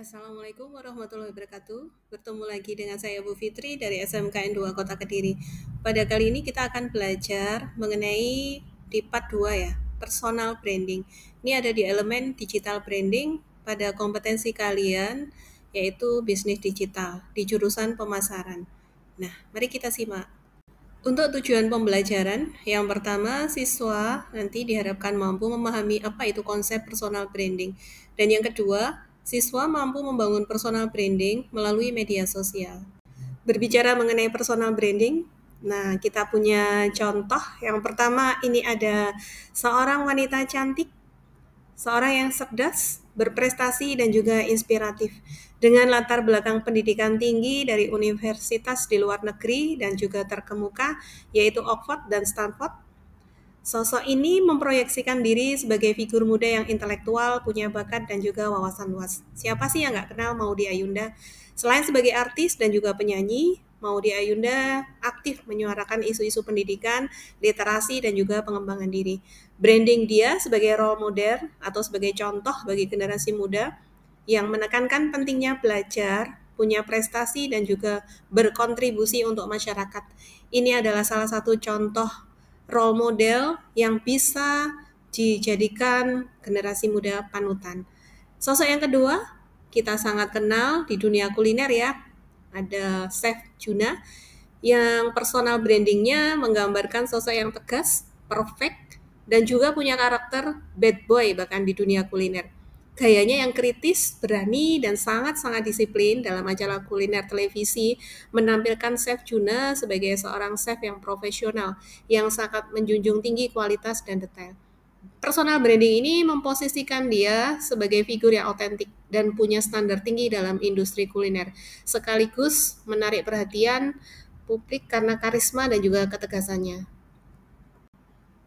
Assalamualaikum warahmatullahi wabarakatuh. Bertemu lagi dengan saya Bu Fitri dari SMKN 2 Kota Kediri. Pada kali ini kita akan belajar mengenai di part 2 ya, personal branding. Ini ada di elemen digital branding pada kompetensi kalian yaitu bisnis digital di jurusan pemasaran. Nah, mari kita simak. Untuk tujuan pembelajaran, yang pertama, siswa nanti diharapkan mampu memahami apa itu konsep personal branding. Dan yang kedua, siswa mampu membangun personal branding melalui media sosial. Berbicara mengenai personal branding, nah kita punya contoh. Yang pertama, ini ada seorang wanita cantik, seorang yang cerdas, berprestasi, dan juga inspiratif. Dengan latar belakang pendidikan tinggi dari universitas di luar negeri dan juga terkemuka, yaitu Oxford dan Stanford, sosok ini memproyeksikan diri sebagai figur muda yang intelektual, punya bakat, dan juga wawasan luas. Siapa sih yang nggak kenal Maudy Ayunda? Selain sebagai artis dan juga penyanyi, Maudy Ayunda aktif menyuarakan isu-isu pendidikan, literasi, dan juga pengembangan diri. Branding dia sebagai role model atau sebagai contoh bagi generasi muda yang menekankan pentingnya belajar, punya prestasi, dan juga berkontribusi untuk masyarakat. Ini adalah salah satu contoh role model yang bisa dijadikan generasi muda panutan. Sosok yang kedua, kita sangat kenal di dunia kuliner ya. Ada Chef Juna yang personal brandingnya menggambarkan sosok yang tegas, perfect, dan juga punya karakter bad boy bahkan di dunia kuliner. Gayanya yang kritis, berani, dan sangat-sangat disiplin dalam majalah kuliner televisi menampilkan Chef Juna sebagai seorang chef yang profesional, yang sangat menjunjung tinggi kualitas dan detail. Personal branding ini memposisikan dia sebagai figur yang otentik dan punya standar tinggi dalam industri kuliner, sekaligus menarik perhatian publik karena karisma dan juga ketegasannya.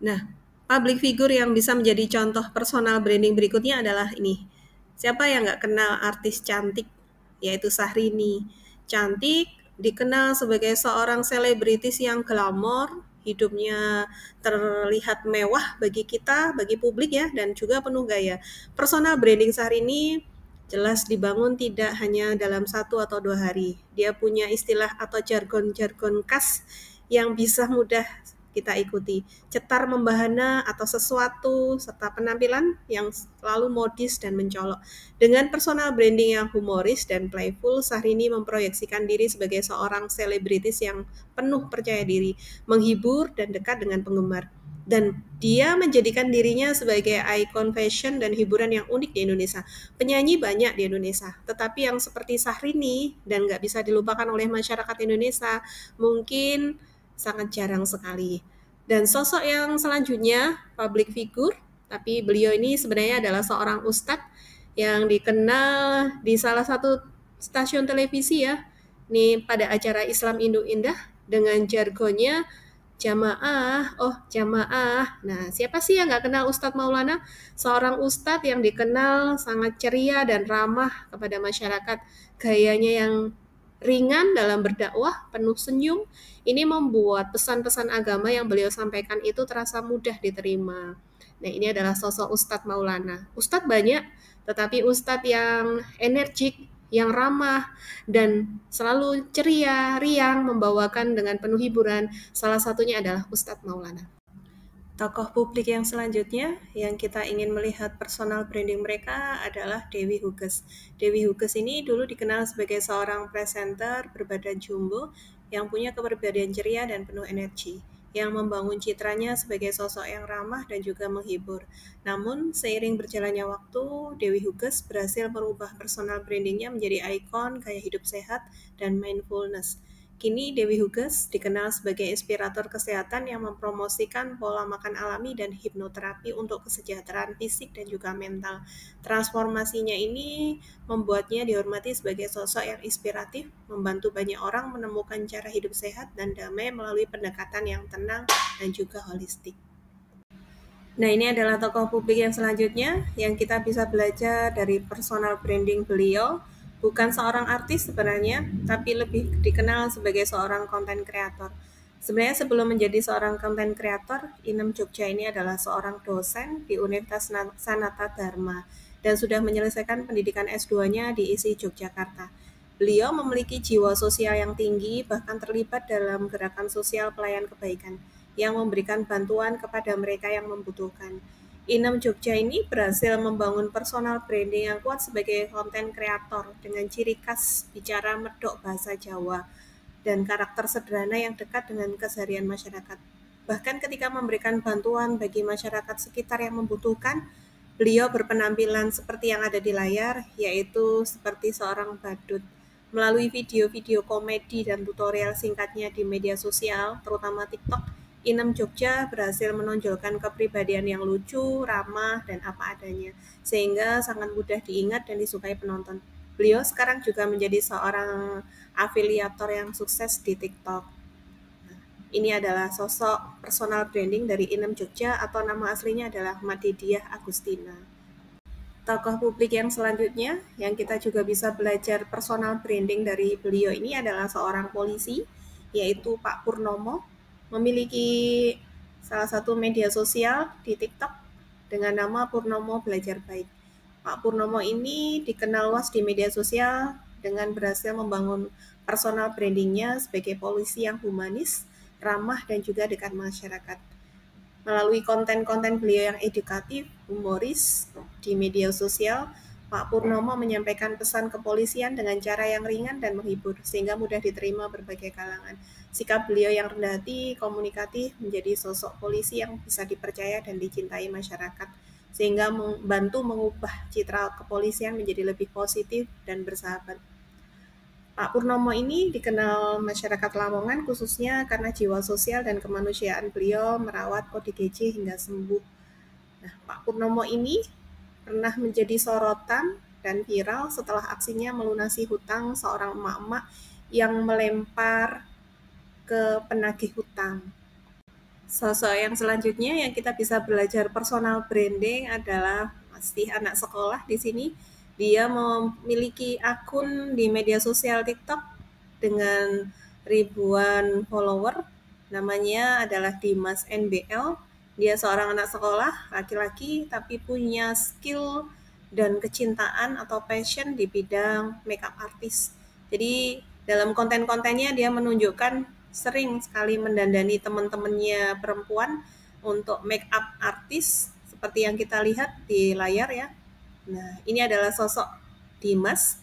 Nah, public figure yang bisa menjadi contoh personal branding berikutnya adalah ini. Siapa yang nggak kenal artis cantik, yaitu Syahrini. Cantik, dikenal sebagai seorang selebritis yang glamor, hidupnya terlihat mewah bagi kita, bagi publik ya, dan juga penuh gaya. Personal branding Syahrini jelas dibangun tidak hanya dalam 1 atau 2 hari. Dia punya istilah atau jargon-jargon khas yang bisa mudah kita ikuti. Cetar membahana atau sesuatu, serta penampilan yang selalu modis dan mencolok. Dengan personal branding yang humoris dan playful, Syahrini memproyeksikan diri sebagai seorang selebritis yang penuh percaya diri, menghibur dan dekat dengan penggemar. Dan dia menjadikan dirinya sebagai ikon fashion dan hiburan yang unik di Indonesia. Penyanyi banyak di Indonesia, tetapi yang seperti Syahrini dan nggak bisa dilupakan oleh masyarakat Indonesia mungkin sangat jarang sekali. Dan sosok yang selanjutnya, public figure, tapi beliau ini sebenarnya adalah seorang ustadz yang dikenal di salah satu stasiun televisi ya. Ini pada acara Islam Indo Indah dengan jargonnya jamaah, oh jamaah. Nah, siapa sih yang nggak kenal Ustadz Maulana? Seorang ustadz yang dikenal sangat ceria dan ramah kepada masyarakat. Gayanya yang ringan dalam berdakwah, penuh senyum. Ini membuat pesan-pesan agama yang beliau sampaikan itu terasa mudah diterima. Nah, ini adalah sosok Ustadz Maulana. Ustadz banyak, tetapi Ustadz yang energik, yang ramah, dan selalu ceria, riang, membawakan dengan penuh hiburan. Salah satunya adalah Ustadz Maulana. Tokoh publik yang selanjutnya yang kita ingin melihat personal branding mereka adalah Dewi Huges. Dewi Huges ini dulu dikenal sebagai seorang presenter berbadan jumbo yang punya kepribadian ceria dan penuh energi, yang membangun citranya sebagai sosok yang ramah dan juga menghibur. Namun, seiring berjalannya waktu, Dewi Huges berhasil merubah personal brandingnya menjadi ikon gaya hidup sehat dan mindfulness. Kini Dewi Huges dikenal sebagai inspirator kesehatan yang mempromosikan pola makan alami dan hipnoterapi untuk kesejahteraan fisik dan juga mental. Transformasinya ini membuatnya dihormati sebagai sosok yang inspiratif, membantu banyak orang menemukan cara hidup sehat dan damai melalui pendekatan yang tenang dan juga holistik. Nah, ini adalah tokoh publik yang selanjutnya yang kita bisa belajar dari personal branding beliau. Bukan seorang artis sebenarnya, tapi lebih dikenal sebagai seorang content creator. Sebenarnya sebelum menjadi seorang content creator, Inem Jogja ini adalah seorang dosen di Universitas Sanata Dharma. dan sudah menyelesaikan pendidikan S2-nya di ISI Yogyakarta. Beliau memiliki jiwa sosial yang tinggi, bahkan terlibat dalam gerakan sosial pelayan kebaikan yang memberikan bantuan kepada mereka yang membutuhkan. Inem Jogja ini berhasil membangun personal branding yang kuat sebagai konten kreator dengan ciri khas bicara medok bahasa Jawa dan karakter sederhana yang dekat dengan keseharian masyarakat. Bahkan ketika memberikan bantuan bagi masyarakat sekitar yang membutuhkan, beliau berpenampilan seperti yang ada di layar, yaitu seperti seorang badut. Melalui video-video komedi dan tutorial singkatnya di media sosial, terutama TikTok, Inem Jogja berhasil menonjolkan kepribadian yang lucu, ramah, dan apa adanya, sehingga sangat mudah diingat dan disukai penonton. Beliau sekarang juga menjadi seorang afiliator yang sukses di TikTok. Nah, ini adalah sosok personal branding dari Inem Jogja atau nama aslinya adalah Madidiah Agustina. Tokoh publik yang selanjutnya yang kita juga bisa belajar personal branding dari beliau ini adalah seorang polisi, yaitu Pak Purnomo, memiliki salah satu media sosial di TikTok dengan nama Purnomo Belajar Baik. Pak Purnomo ini dikenal luas di media sosial dengan berhasil membangun personal brandingnya sebagai polisi yang humanis, ramah, dan juga dekat masyarakat. Melalui konten-konten beliau yang edukatif, humoris di media sosial, Pak Purnomo menyampaikan pesan kepolisian dengan cara yang ringan dan menghibur, sehingga mudah diterima berbagai kalangan. Sikap beliau yang rendah hati, komunikatif, menjadi sosok polisi yang bisa dipercaya dan dicintai masyarakat, sehingga membantu mengubah citra kepolisian menjadi lebih positif dan bersahabat. Pak Purnomo ini dikenal masyarakat Lamongan khususnya karena jiwa sosial dan kemanusiaan beliau merawat ODGJ hingga sembuh. Nah, Pak Purnomo ini pernah menjadi sorotan dan viral setelah aksinya melunasi hutang seorang emak-emak yang melempar ke penagih hutang. Sosok yang selanjutnya yang kita bisa belajar personal branding adalah pasti anak sekolah di sini. Dia memiliki akun di media sosial TikTok dengan ribuan follower. Namanya adalah Dimas NBL. Dia seorang anak sekolah, laki-laki, tapi punya skill dan kecintaan atau passion di bidang makeup artist. Jadi dalam konten-kontennya dia menunjukkan sering sekali mendandani teman-temannya perempuan untuk make up artis seperti yang kita lihat di layar ya. Nah, ini adalah sosok Dimas,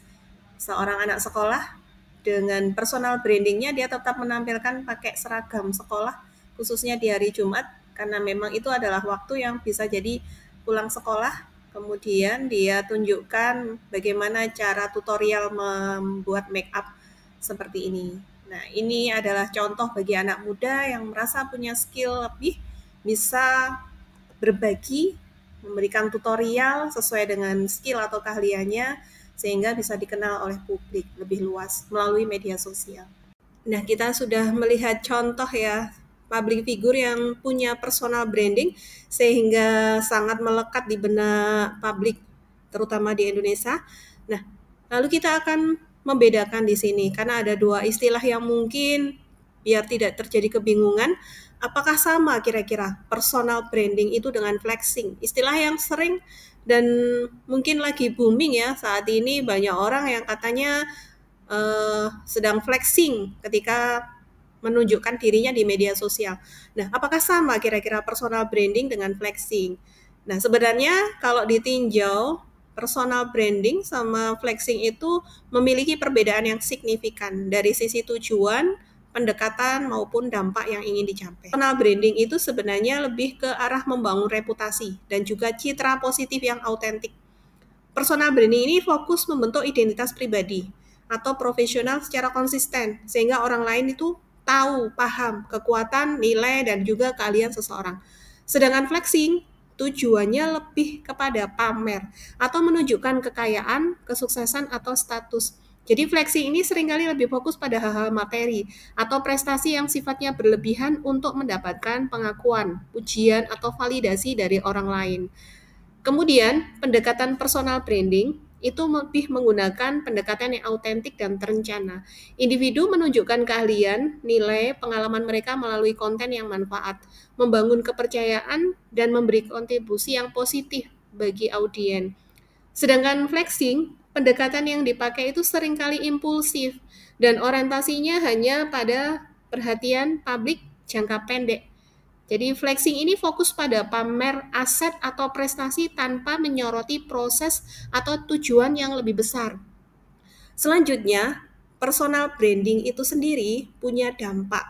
seorang anak sekolah dengan personal brandingnya dia tetap menampilkan pakai seragam sekolah khususnya di hari Jumat karena memang itu adalah waktu yang bisa jadi pulang sekolah. Kemudian dia tunjukkan bagaimana cara tutorial membuat make up seperti ini. Nah, ini adalah contoh bagi anak muda yang merasa punya skill lebih, bisa berbagi, memberikan tutorial sesuai dengan skill atau keahliannya, sehingga bisa dikenal oleh publik lebih luas melalui media sosial. Nah, kita sudah melihat contoh ya, public figure yang punya personal branding, sehingga sangat melekat di benak publik, terutama di Indonesia. Nah, lalu kita akan membedakan di sini, karena ada dua istilah yang mungkin biar tidak terjadi kebingungan, apakah sama kira-kira personal branding itu dengan flexing? Istilah yang sering dan mungkin lagi booming ya saat ini, banyak orang yang katanya sedang flexing ketika menunjukkan dirinya di media sosial. Nah, apakah sama kira-kira personal branding dengan flexing? Nah, sebenarnya kalau ditinjau, personal branding sama flexing itu memiliki perbedaan yang signifikan dari sisi tujuan, pendekatan, maupun dampak yang ingin dicapai. Personal branding itu sebenarnya lebih ke arah membangun reputasi dan juga citra positif yang autentik. Personal branding ini fokus membentuk identitas pribadi atau profesional secara konsisten, sehingga orang lain itu tahu, paham kekuatan, nilai, dan juga keahlian seseorang. Sedangkan flexing tujuannya lebih kepada pamer atau menunjukkan kekayaan, kesuksesan, atau status. Jadi flexing ini seringkali lebih fokus pada hal-hal materi atau prestasi yang sifatnya berlebihan untuk mendapatkan pengakuan, pujian, atau validasi dari orang lain. Kemudian, pendekatan personal branding itu lebih menggunakan pendekatan yang autentik dan terencana. Individu menunjukkan keahlian, nilai, pengalaman mereka melalui konten yang manfaat, membangun kepercayaan, dan memberi kontribusi yang positif bagi audiens. Sedangkan flexing, pendekatan yang dipakai itu seringkali impulsif dan orientasinya hanya pada perhatian publik jangka pendek. Jadi flexing ini fokus pada pamer aset atau prestasi tanpa menyoroti proses atau tujuan yang lebih besar. Selanjutnya, personal branding itu sendiri punya dampak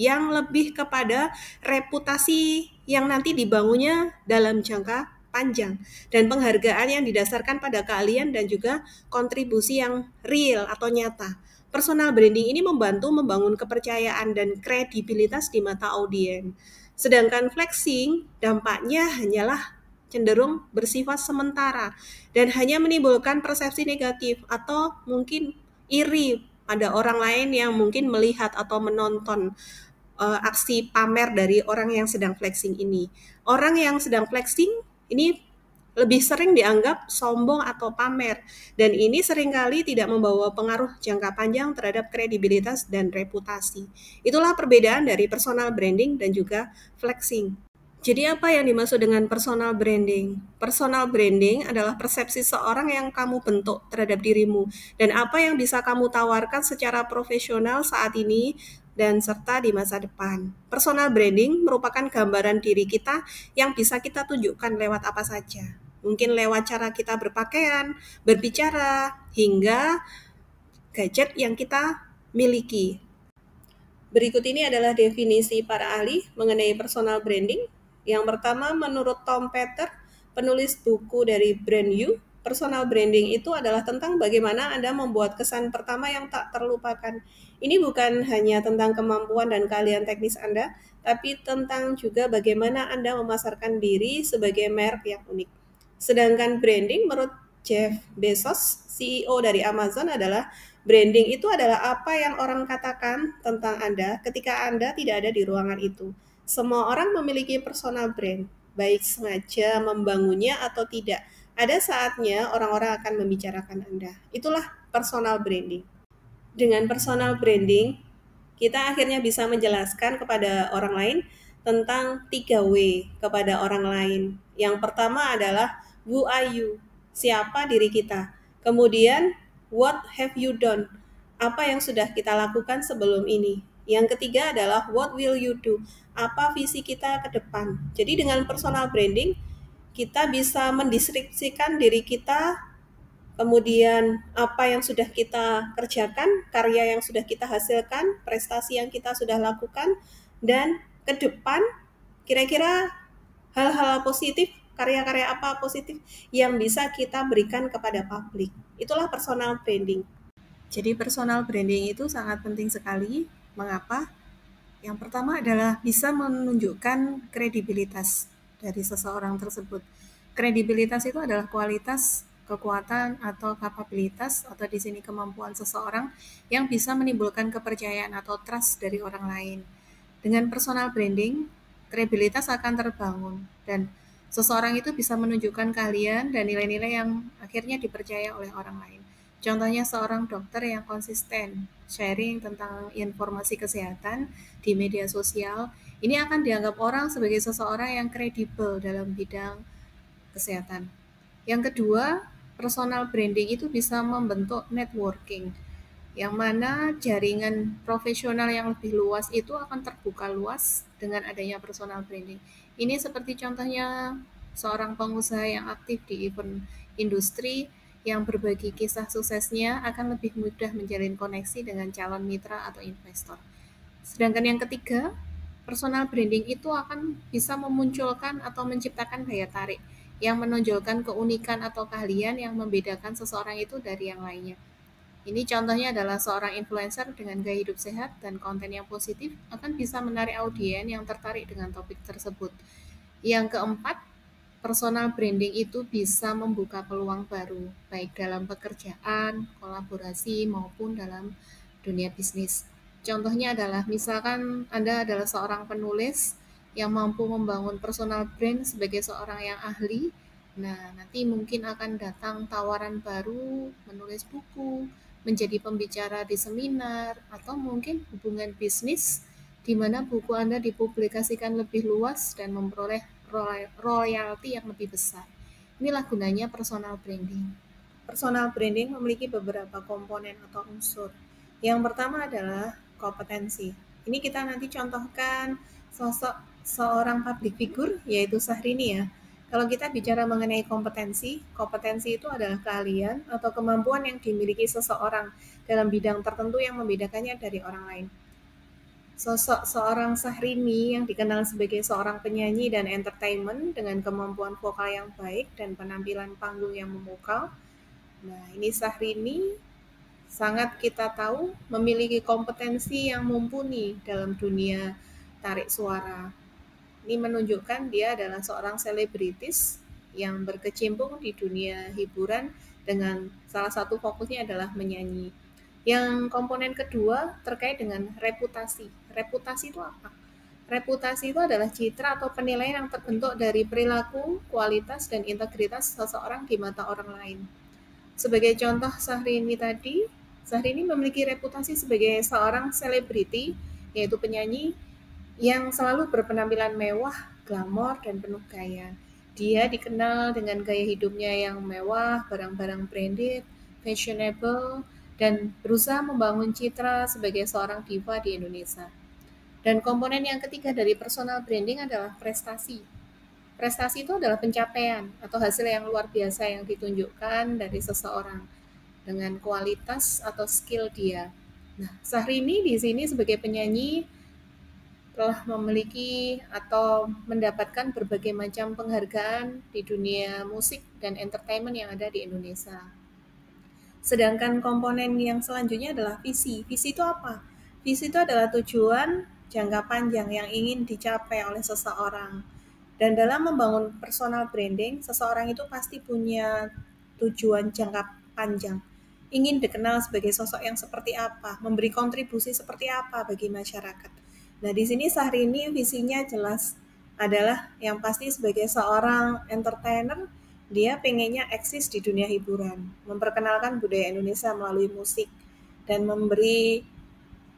yang lebih kepada reputasi yang nanti dibangunnya dalam jangka panjang dan penghargaan yang didasarkan pada keahlian dan juga kontribusi yang real atau nyata. Personal branding ini membantu membangun kepercayaan dan kredibilitas di mata audiens. Sedangkan flexing dampaknya hanyalah cenderung bersifat sementara dan hanya menimbulkan persepsi negatif atau mungkin iri pada orang lain yang mungkin melihat atau menonton aksi pamer dari orang yang sedang flexing ini. Orang yang sedang flexing ini lebih sering dianggap sombong atau pamer, dan ini seringkali tidak membawa pengaruh jangka panjang terhadap kredibilitas dan reputasi. Itulah perbedaan dari personal branding dan juga flexing. Jadi apa yang dimaksud dengan personal branding? Personal branding adalah persepsi seorang yang kamu bentuk terhadap dirimu dan apa yang bisa kamu tawarkan secara profesional saat ini dan serta di masa depan. Personal branding merupakan gambaran diri kita yang bisa kita tunjukkan lewat apa saja. Mungkin lewat cara kita berpakaian, berbicara, hingga gadget yang kita miliki. Berikut ini adalah definisi para ahli mengenai personal branding. Yang pertama, menurut Tom Peters, penulis buku dari Brand You, personal branding itu adalah tentang bagaimana Anda membuat kesan pertama yang tak terlupakan. Ini bukan hanya tentang kemampuan dan keahlian teknis Anda, tapi tentang juga bagaimana Anda memasarkan diri sebagai merek yang unik. Sedangkan branding menurut Jeff Bezos, CEO dari Amazon, adalah branding itu adalah apa yang orang katakan tentang Anda ketika Anda tidak ada di ruangan itu. Semua orang memiliki personal brand, baik sengaja membangunnya atau tidak. Ada saatnya orang-orang akan membicarakan Anda. Itulah personal branding. Dengan personal branding, kita akhirnya bisa menjelaskan kepada orang lain tentang 3W kepada orang lain. Yang pertama adalah who are you? Siapa diri kita? Kemudian what have you done? Apa yang sudah kita lakukan sebelum ini? Yang ketiga adalah what will you do? Apa visi kita ke depan? Jadi dengan personal branding kita bisa mendeskripsikan diri kita, kemudian apa yang sudah kita kerjakan, karya yang sudah kita hasilkan, prestasi yang kita sudah lakukan, dan ke depan kira-kira hal-hal positif, karya-karya apa positif yang bisa kita berikan kepada publik. Itulah personal branding. Jadi personal branding itu sangat penting sekali. Mengapa? Yang pertama adalah bisa menunjukkan kredibilitas dari seseorang tersebut. Kredibilitas itu adalah kualitas, kekuatan, atau kapabilitas, atau di sini kemampuan seseorang yang bisa menimbulkan kepercayaan atau trust dari orang lain. Dengan personal branding, kredibilitas akan terbangun dan seseorang itu bisa menunjukkan keahlian dan nilai-nilai yang akhirnya dipercaya oleh orang lain. Contohnya seorang dokter yang konsisten sharing tentang informasi kesehatan di media sosial, ini akan dianggap orang sebagai seseorang yang kredibel dalam bidang kesehatan. Yang kedua, personal branding itu bisa membentuk networking, yang mana jaringan profesional yang lebih luas itu akan terbuka luas dengan adanya personal branding. Ini seperti contohnya seorang pengusaha yang aktif di event industri yang berbagi kisah suksesnya akan lebih mudah menjalin koneksi dengan calon mitra atau investor. Sedangkan yang ketiga, personal branding itu akan bisa memunculkan atau menciptakan daya tarik yang menonjolkan keunikan atau keahlian yang membedakan seseorang itu dari yang lainnya. Ini contohnya adalah seorang influencer dengan gaya hidup sehat dan konten yang positif akan bisa menarik audiens yang tertarik dengan topik tersebut. Yang keempat, personal branding itu bisa membuka peluang baru, baik dalam pekerjaan, kolaborasi, maupun dalam dunia bisnis. Contohnya adalah misalkan Anda adalah seorang penulis yang mampu membangun personal brand sebagai seorang yang ahli. Nah, nanti mungkin akan datang tawaran baru menulis buku, menjadi pembicara di seminar, atau mungkin hubungan bisnis di mana buku Anda dipublikasikan lebih luas dan memperoleh royalti yang lebih besar. Inilah gunanya personal branding. Personal branding memiliki beberapa komponen atau unsur. Yang pertama adalah kompetensi. Ini kita nanti contohkan sosok seorang public figure, yaitu Syahrini ya. Kalau kita bicara mengenai kompetensi, kompetensi itu adalah keahlian atau kemampuan yang dimiliki seseorang dalam bidang tertentu yang membedakannya dari orang lain. Sosok seorang Syahrini yang dikenal sebagai seorang penyanyi dan entertainment dengan kemampuan vokal yang baik dan penampilan panggung yang memukau. Nah, ini Syahrini sangat kita tahu memiliki kompetensi yang mumpuni dalam dunia tarik suara. Ini menunjukkan dia adalah seorang selebritis yang berkecimpung di dunia hiburan dengan salah satu fokusnya adalah menyanyi. Yang komponen kedua terkait dengan reputasi. Reputasi itu apa? Reputasi itu adalah citra atau penilaian yang terbentuk dari perilaku, kualitas, dan integritas seseorang di mata orang lain. Sebagai contoh Syahrini tadi, Syahrini memiliki reputasi sebagai seorang selebriti, yaitu penyanyi yang selalu berpenampilan mewah, glamor, dan penuh gaya. Dia dikenal dengan gaya hidupnya yang mewah, barang-barang branded, fashionable, dan berusaha membangun citra sebagai seorang diva di Indonesia. Dan komponen yang ketiga dari personal branding adalah prestasi. Prestasi itu adalah pencapaian atau hasil yang luar biasa yang ditunjukkan dari seseorang dengan kualitas atau skill dia. Nah, Syahrini di sini sebagai penyanyi telah memiliki atau mendapatkan berbagai macam penghargaan di dunia musik dan entertainment yang ada di Indonesia. Sedangkan komponen yang selanjutnya adalah visi. Visi itu apa? Visi itu adalah tujuan jangka panjang yang ingin dicapai oleh seseorang. Dan dalam membangun personal branding, seseorang itu pasti punya tujuan jangka panjang. Ingin dikenal sebagai sosok yang seperti apa, memberi kontribusi seperti apa bagi masyarakat. Nah, di sini Syahrini visinya jelas adalah yang pasti sebagai seorang entertainer, dia pengennya eksis di dunia hiburan, memperkenalkan budaya Indonesia melalui musik, dan memberi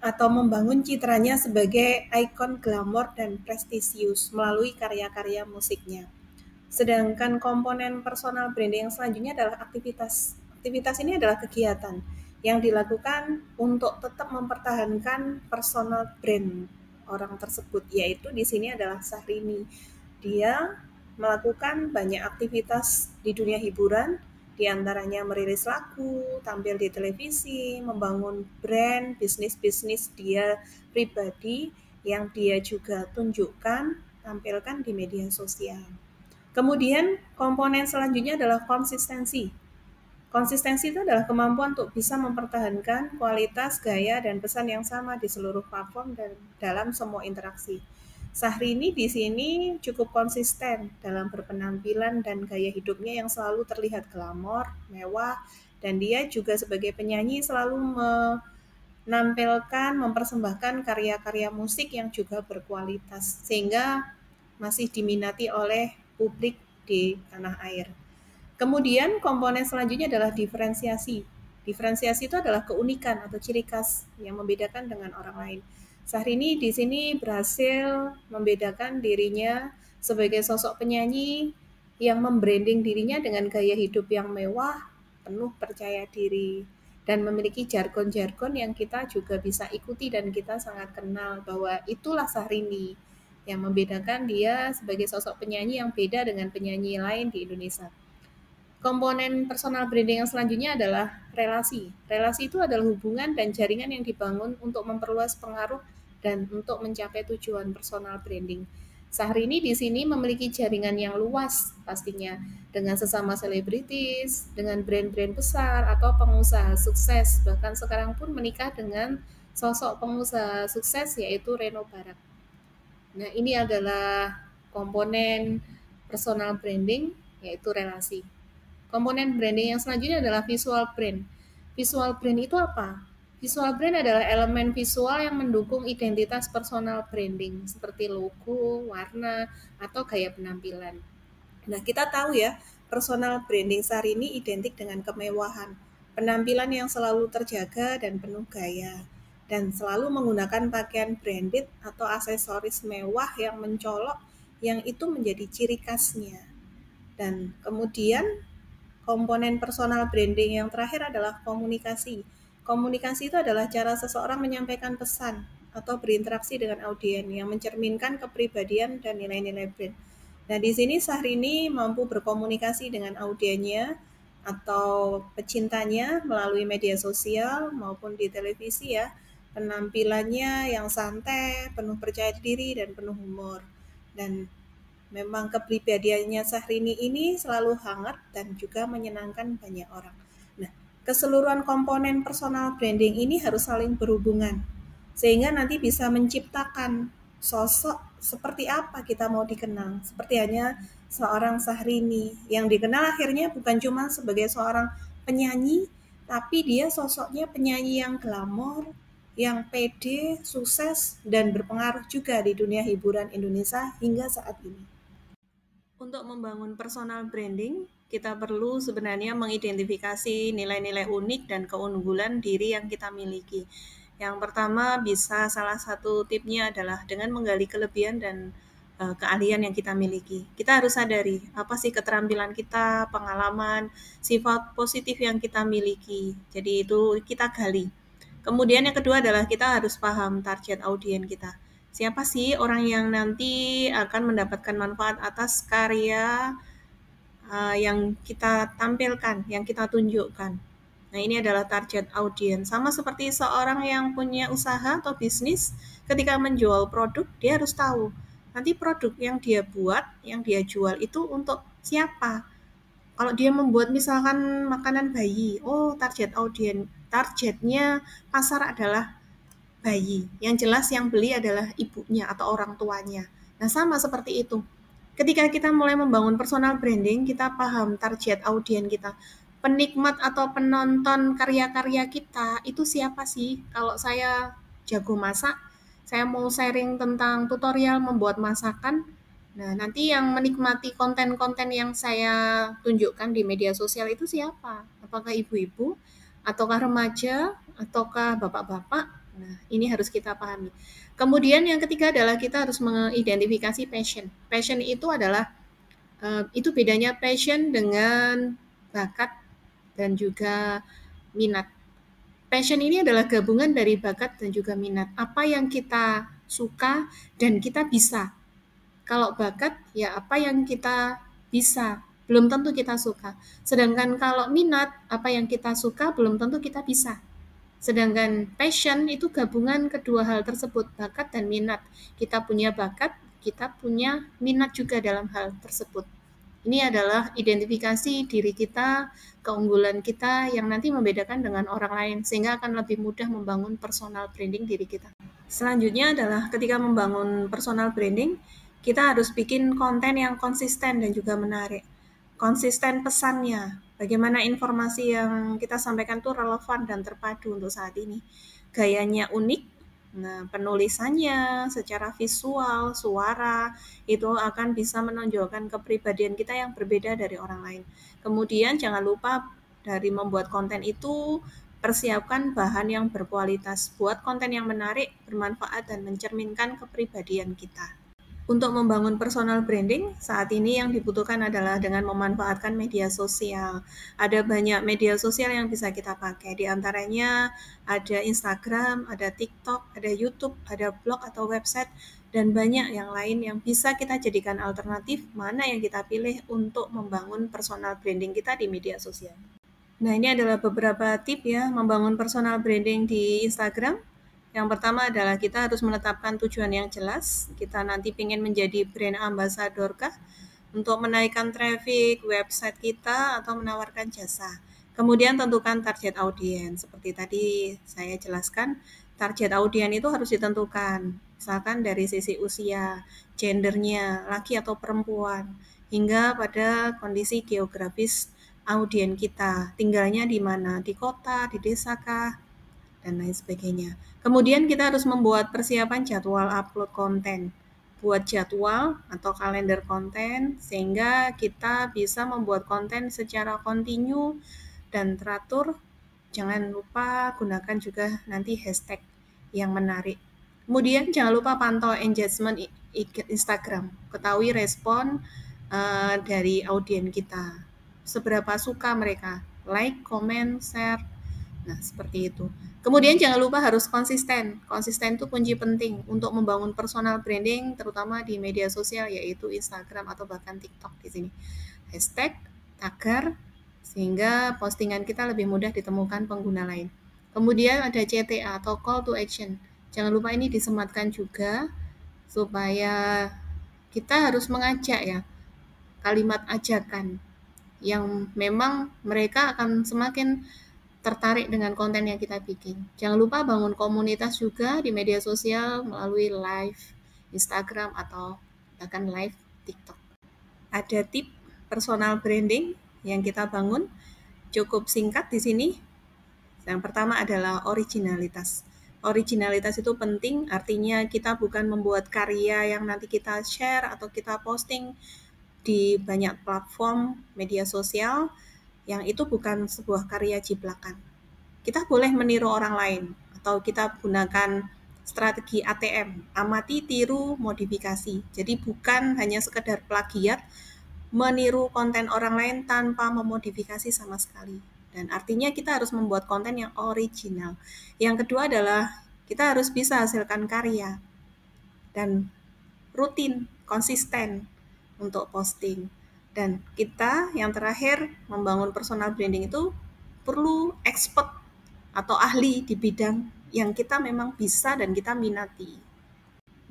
atau membangun citranya sebagai ikon glamor dan prestisius melalui karya-karya musiknya. Sedangkan komponen personal branding yang selanjutnya adalah aktivitas. Aktivitas ini adalah kegiatan yang dilakukan untuk tetap mempertahankan personal brand orang tersebut, yaitu di sini adalah Syahrini. Dia melakukan banyak aktivitas di dunia hiburan, di antaranya merilis lagu, tampil di televisi, membangun brand, bisnis-bisnis dia pribadi yang dia juga tunjukkan, tampilkan di media sosial. Kemudian komponen selanjutnya adalah konsistensi. Konsistensi itu adalah kemampuan untuk bisa mempertahankan kualitas, gaya, dan pesan yang sama di seluruh platform dan dalam semua interaksi. Syahrini di sini cukup konsisten dalam berpenampilan dan gaya hidupnya yang selalu terlihat glamor, mewah, dan dia juga sebagai penyanyi selalu menampilkan, mempersembahkan karya-karya musik yang juga berkualitas, sehingga masih diminati oleh publik di tanah air. Kemudian komponen selanjutnya adalah diferensiasi. Diferensiasi itu adalah keunikan atau ciri khas yang membedakan dengan orang lain. Syahrini di sini berhasil membedakan dirinya sebagai sosok penyanyi yang membranding dirinya dengan gaya hidup yang mewah, penuh percaya diri, dan memiliki jargon-jargon yang kita juga bisa ikuti dan kita sangat kenal bahwa itulah Syahrini yang membedakan dia sebagai sosok penyanyi yang beda dengan penyanyi lain di Indonesia. Komponen personal branding yang selanjutnya adalah relasi. Relasi itu adalah hubungan dan jaringan yang dibangun untuk memperluas pengaruh dan untuk mencapai tujuan personal branding. Syahrini di sini memiliki jaringan yang luas pastinya dengan sesama selebritis, dengan brand-brand besar atau pengusaha sukses. Bahkan sekarang pun menikah dengan sosok pengusaha sukses yaitu Reno Barak. Nah, ini adalah komponen personal branding yaitu relasi. Komponen branding yang selanjutnya adalah visual brand. Visual brand itu apa? Visual brand adalah elemen visual yang mendukung identitas personal branding seperti logo, warna, atau gaya penampilan. Nah, kita tahu ya, personal branding Syahrini identik dengan kemewahan, penampilan yang selalu terjaga dan penuh gaya, dan selalu menggunakan pakaian branded atau aksesoris mewah yang mencolok, yang itu menjadi ciri khasnya. Dan kemudian komponen personal branding yang terakhir adalah komunikasi. Komunikasi itu adalah cara seseorang menyampaikan pesan atau berinteraksi dengan audiens yang mencerminkan kepribadian dan nilai-nilai brand. Nah, di sini Syahrini mampu berkomunikasi dengan audiensnya atau pecintanya melalui media sosial maupun di televisi ya. Penampilannya yang santai, penuh percaya diri dan penuh humor. Dan memang kepribadiannya Syahrini ini selalu hangat dan juga menyenangkan banyak orang. Nah, keseluruhan komponen personal branding ini harus saling berhubungan sehingga nanti bisa menciptakan sosok seperti apa kita mau dikenal. Seperti hanya seorang Syahrini yang dikenal akhirnya bukan cuma sebagai seorang penyanyi, tapi dia sosoknya penyanyi yang glamor, yang pede, sukses, dan berpengaruh juga di dunia hiburan Indonesia hingga saat ini. Untuk membangun personal branding, kita perlu sebenarnya mengidentifikasi nilai-nilai unik dan keunggulan diri yang kita miliki. Yang pertama bisa salah satu tipnya adalah dengan menggali kelebihan dan keahlian yang kita miliki. Kita harus sadari apa sih keterampilan kita, pengalaman, sifat positif yang kita miliki. Jadi itu kita gali. Kemudian yang kedua adalah kita harus paham target audiens kita. Siapa sih orang yang nanti akan mendapatkan manfaat atas karya yang kita tampilkan, yang kita tunjukkan. Nah, ini adalah target audiens. Sama seperti seorang yang punya usaha atau bisnis, ketika menjual produk, dia harus tahu nanti produk yang dia buat, yang dia jual itu untuk siapa. Kalau dia membuat misalkan makanan bayi, oh targetnya pasar adalah bayi. Yang jelas yang beli adalah ibunya atau orang tuanya. Nah, sama seperti itu. Ketika kita mulai membangun personal branding, kita paham target audiens kita. Penikmat atau penonton karya-karya kita itu siapa sih? Kalau saya jago masak, saya mau sharing tentang tutorial membuat masakan. Nah, nanti yang menikmati konten-konten yang saya tunjukkan di media sosial itu siapa? Apakah ibu-ibu, ataukah remaja, ataukah bapak-bapak? Nah, ini harus kita pahami. Kemudian yang ketiga adalah kita harus mengidentifikasi passion. Passion itu adalah itu bedanya passion dengan bakat dan juga minat. Passion ini adalah gabungan dari bakat dan juga minat. Apa yang kita suka dan kita bisa. Kalau bakat ya apa yang kita bisa, belum tentu kita suka. Sedangkan kalau minat, apa yang kita suka belum tentu kita bisa. Sedangkan passion itu gabungan kedua hal tersebut, bakat dan minat. Kita punya bakat, kita punya minat juga dalam hal tersebut. Ini adalah identifikasi diri kita, keunggulan kita yang nanti membedakan dengan orang lain, sehingga akan lebih mudah membangun personal branding diri kita. Selanjutnya adalah ketika membangun personal branding, kita harus bikin konten yang konsisten dan juga menarik. Konsisten pesannya, bagaimana informasi yang kita sampaikan itu relevan dan terpadu untuk saat ini. Gayanya unik, nah penulisannya secara visual, suara, itu akan bisa menonjolkan kepribadian kita yang berbeda dari orang lain. Kemudian jangan lupa dari membuat konten itu, persiapkan bahan yang berkualitas. Buat konten yang menarik, bermanfaat, dan mencerminkan kepribadian kita. Untuk membangun personal branding, saat ini yang dibutuhkan adalah dengan memanfaatkan media sosial. Ada banyak media sosial yang bisa kita pakai. Di antaranya ada Instagram, ada TikTok, ada YouTube, ada blog atau website, dan banyak yang lain yang bisa kita jadikan alternatif mana yang kita pilih untuk membangun personal branding kita di media sosial. Nah, ini adalah beberapa tip ya membangun personal branding di Instagram. Yang pertama adalah kita harus menetapkan tujuan yang jelas. Kita nanti ingin menjadi brand ambassador kah untuk menaikkan traffic website kita atau menawarkan jasa. Kemudian tentukan target audiens. Seperti tadi saya jelaskan, target audiens itu harus ditentukan. Misalkan dari sisi usia, gendernya, laki atau perempuan, hingga pada kondisi geografis audiens kita. Tinggalnya di mana? Di kota, di desa kah? Dan lain sebagainya. Kemudian kita harus membuat persiapan jadwal upload konten. Buat jadwal atau kalender konten sehingga kita bisa membuat konten secara kontinu dan teratur. Jangan lupa gunakan juga nanti hashtag yang menarik. Kemudian jangan lupa pantau engagement Instagram. Ketahui respon dari audiens kita. Seberapa suka mereka, like, comment, share. Nah, seperti itu. Kemudian jangan lupa harus konsisten. Konsisten itu kunci penting untuk membangun personal branding, terutama di media sosial, yaitu Instagram atau bahkan TikTok di sini. Hashtag, tagar, sehingga postingan kita lebih mudah ditemukan pengguna lain. Kemudian ada CTA atau call to action. Jangan lupa ini disematkan juga supaya kita harus mengajak ya, kalimat ajakan yang memang mereka akan semakin tertarik dengan konten yang kita bikin. Jangan lupa bangun komunitas juga di media sosial melalui live Instagram atau bahkan live TikTok. Ada tip personal branding yang kita bangun cukup singkat di sini. Yang pertama adalah originalitas. Originalitas itu penting, artinya kita bukan membuat karya yang nanti kita share atau kita posting di banyak platform media sosial yang itu bukan sebuah karya jiplakan. Kita boleh meniru orang lain atau kita gunakan strategi ATM, amati, tiru, modifikasi. Jadi bukan hanya sekedar plagiat, meniru konten orang lain tanpa memodifikasi sama sekali. Dan artinya kita harus membuat konten yang original. Yang kedua adalah kita harus bisa hasilkan karya dan rutin, konsisten untuk posting. Dan kita yang terakhir membangun personal branding itu perlu expert atau ahli di bidang yang kita memang bisa dan kita minati.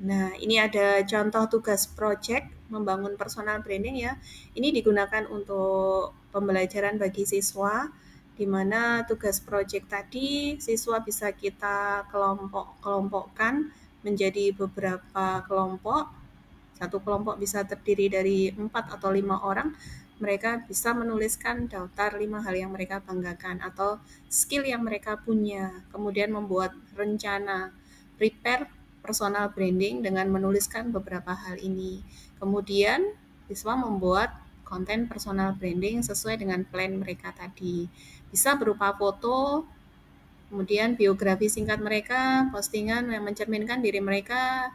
Nah, ini ada contoh tugas project membangun personal branding ya. Ini digunakan untuk pembelajaran bagi siswa, di mana tugas project tadi siswa bisa kita kelompokkan menjadi beberapa kelompok. Satu kelompok bisa terdiri dari 4 atau 5 orang. Mereka bisa menuliskan daftar 5 hal yang mereka banggakan atau skill yang mereka punya. Kemudian membuat rencana, prepare personal branding dengan menuliskan beberapa hal ini. Kemudian siswa membuat konten personal branding sesuai dengan plan mereka tadi. Bisa berupa foto, kemudian biografi singkat mereka, postingan yang mencerminkan diri mereka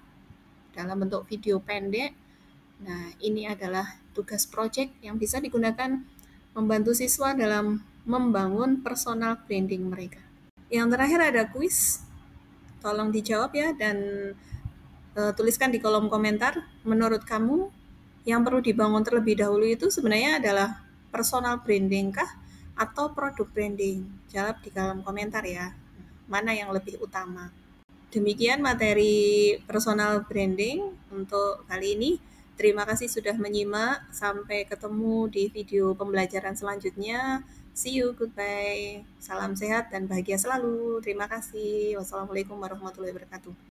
dalam bentuk video pendek. Nah, ini adalah tugas project yang bisa digunakan membantu siswa dalam membangun personal branding mereka. Yang terakhir ada kuis. Tolong dijawab ya dan tuliskan di kolom komentar. Menurut kamu yang perlu dibangun terlebih dahulu itu sebenarnya adalah personal branding kah atau produk branding? Jawab di kolom komentar ya. Mana yang lebih utama? Demikian materi personal branding untuk kali ini. Terima kasih sudah menyimak. Sampai ketemu di video pembelajaran selanjutnya. See you, goodbye. Salam sehat dan bahagia selalu. Terima kasih. Wassalamualaikum warahmatullahi wabarakatuh.